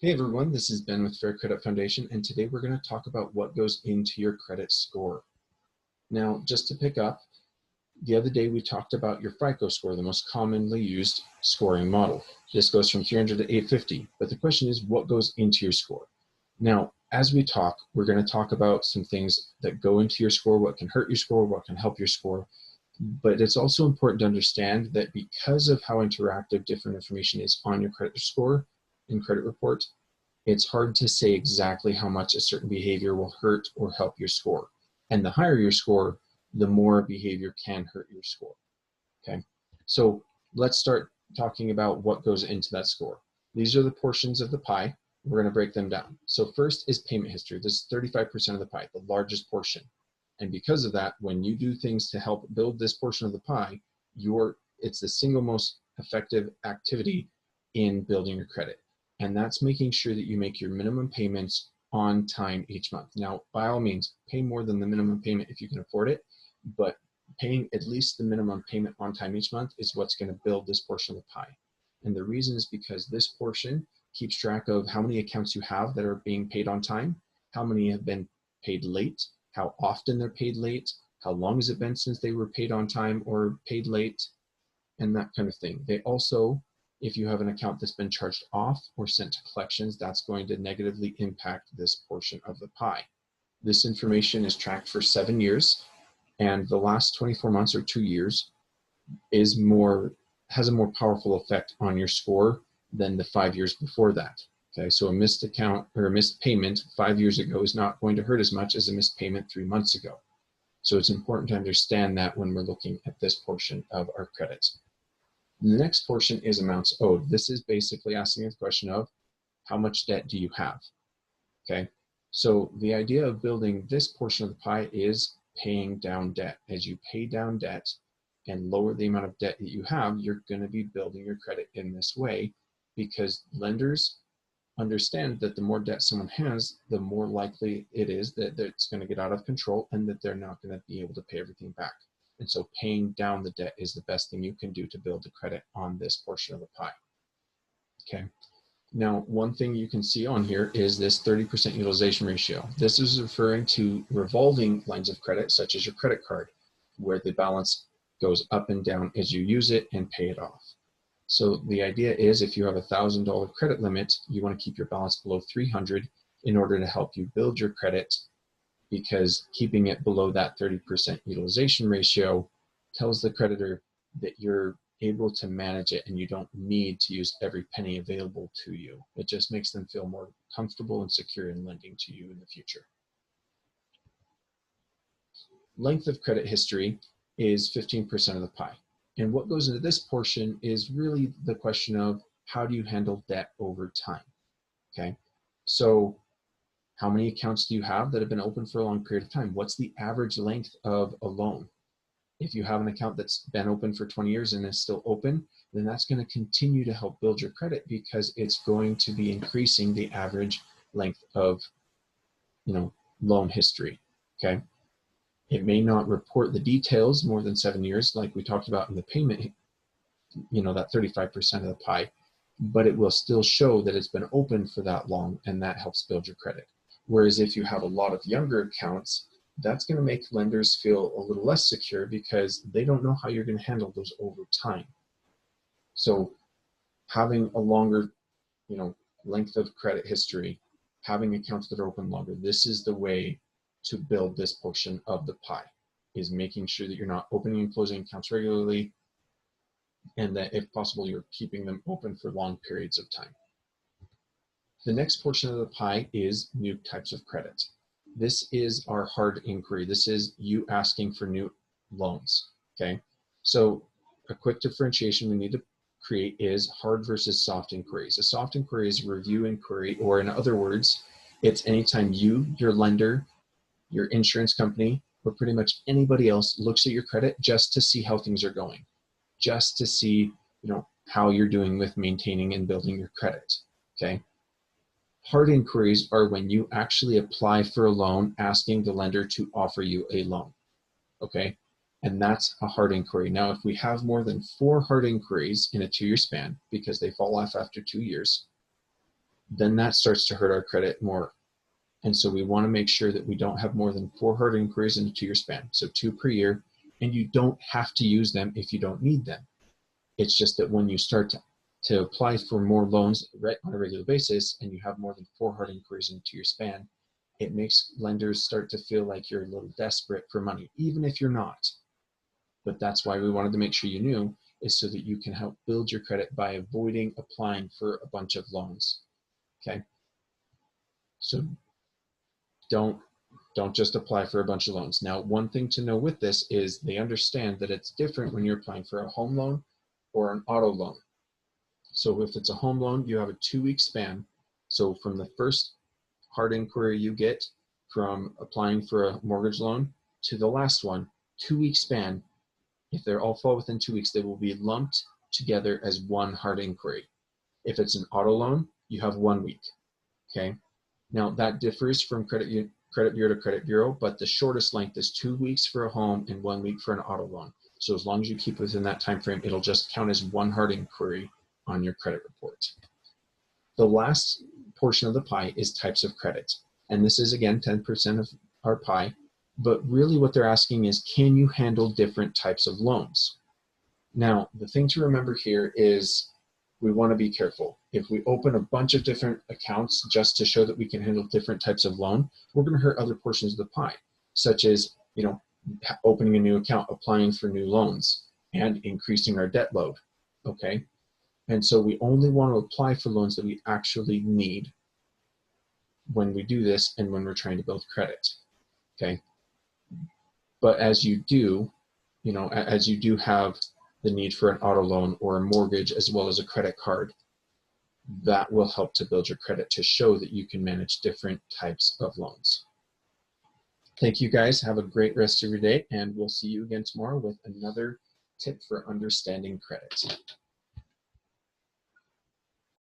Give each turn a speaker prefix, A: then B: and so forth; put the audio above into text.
A: Hey everyone, this is Ben with Fair Credit Foundation, and today we're going to talk about what goes into your credit score. Now, just to pick up, the other day we talked about your FICO score, the most commonly used scoring model. This goes from 300 to 850, but the question is what goes into your score? Now, as we talk, we're going to talk about some things that go into your score, what can hurt your score, what can help your score. But it's also important to understand that because of how interactive different information is on your credit score and credit report, it's hard to say exactly how much a certain behavior will hurt or help your score. And the higher your score, the more behavior can hurt your score. Okay, so let's start talking about what goes into that score. These are the portions of the pie. We're going to break them down. So first is payment history. This is 35% of the pie, the largest portion. And because of that, when you do things to help build this portion of the pie, it's the single most effective activity in building your credit. And that's making sure that you make your minimum payments on time each month. Now, by all means, pay more than the minimum payment if you can afford it, but paying at least the minimum payment on time each month is what's going to build this portion of the pie. And the reason is because this portion keeps track of how many accounts you have that are being paid on time, how many have been paid late, how often they're paid late, how long has it been since they were paid on time or paid late, and that kind of thing. They also, if you have an account that's been charged off or sent to collections, that's going to negatively impact this portion of the pie. This information is tracked for 7 years, and the last 24 months or 2 years has a more powerful effect on your score than the 5 years before that. Okay, so a missed account or a missed payment 5 years ago is not going to hurt as much as a missed payment 3 months ago. So it's important to understand that when we're looking at this portion of our credits. The next portion is amounts owed. This is basically asking the question of how much debt do you have? Okay, so the idea of building this portion of the pie is paying down debt. As you pay down debt and lower the amount of debt that you have, you're going to be building your credit in this way, because lenders understand that the more debt someone has, the more likely it is that it's going to get out of control and that they're not going to be able to pay everything back. And so paying down the debt is the best thing you can do to build the credit on this portion of the pie. Okay. Now, one thing you can see on here is this 30% utilization ratio. This is referring to revolving lines of credit, such as your credit card, where the balance goes up and down as you use it and pay it off. So the idea is if you have a $1,000 credit limit, you want to keep your balance below 300 in order to help you build your credit, because keeping it below that 30% utilization ratio tells the creditor that you're able to manage it and you don't need to use every penny available to you. It just makes them feel more comfortable and secure in lending to you in the future. Length of credit history is 15% of the pie. And what goes into this portion is really the question of how do you handle debt over time? Okay, so how many accounts do you have that have been open for a long period of time? What's the average length of a loan? If you have an account that's been open for 20 years and is still open, then that's going to continue to help build your credit, because it's going to be increasing the average length of, loan history. Okay. It may not report the details more than 7 years, like we talked about in the payment, that 35% of the pie, but it will still show that it's been open for that long, and that helps build your credit. Whereas if you have a lot of younger accounts, that's going to make lenders feel a little less secure, because they don't know how you're going to handle those over time. So having a longer, length of credit history, having accounts that are open longer, this is the way to build this portion of the pie, is making sure that you're not opening and closing accounts regularly, and that if possible, you're keeping them open for long periods of time. The next portion of the pie is new types of credit. This is our hard inquiry. This is you asking for new loans, okay? So a quick differentiation we need to create is hard versus soft inquiries. A soft inquiry is a review inquiry, or in other words, it's anytime you, your lender, your insurance company, or pretty much anybody else looks at your credit just to see how things are going, just to see, how you're doing with maintaining and building your credit, okay? Hard inquiries are when you actually apply for a loan, asking the lender to offer you a loan, okay? And that's a hard inquiry. Now, if we have more than 4 hard inquiries in a 2-year span, because they fall off after 2 years, then that starts to hurt our credit more. And so we want to make sure that we don't have more than 4 hard inquiries in a 2-year span, so 2 per year, and you don't have to use them if you don't need them. It's just that when you start to apply for more loans on a regular basis and you have more than 4 hard inquiries in a 2-year span, it makes lenders start to feel like you're a little desperate for money, even if you're not. But that's why we wanted to make sure you knew, is so that you can help build your credit by avoiding applying for a bunch of loans. Okay? So don't just apply for a bunch of loans. Now, one thing to know with this is they understand that it's different when you're applying for a home loan or an auto loan. So if it's a home loan, you have a 2-week span. So from the first hard inquiry you get from applying for a mortgage loan to the last one, 2-week span. If they all fall within 2 weeks, they will be lumped together as one hard inquiry. If it's an auto loan, you have 1 week. Okay. Now that differs from credit bureau to credit bureau, but the shortest length is 2 weeks for a home and 1 week for an auto loan. So as long as you keep within that time frame, it'll just count as one hard inquiry on your credit report. The last portion of the pie is types of credit. And this is, again, 10% of our pie. But really what they're asking is, can you handle different types of loans? Now, the thing to remember here is we want to be careful. If we open a bunch of different accounts just to show that we can handle different types of loan, we're going to hurt other portions of the pie, such as, opening a new account, applying for new loans, and increasing our debt load. Okay? And so we only want to apply for loans that we actually need when we do this and when we're trying to build credit. Okay? But as you do, as you do have the need for an auto loan or a mortgage as well as a credit card, that will help to build your credit to show that you can manage different types of loans. Thank you guys. Have a great rest of your day, and we'll see you again tomorrow with another tip for understanding credit.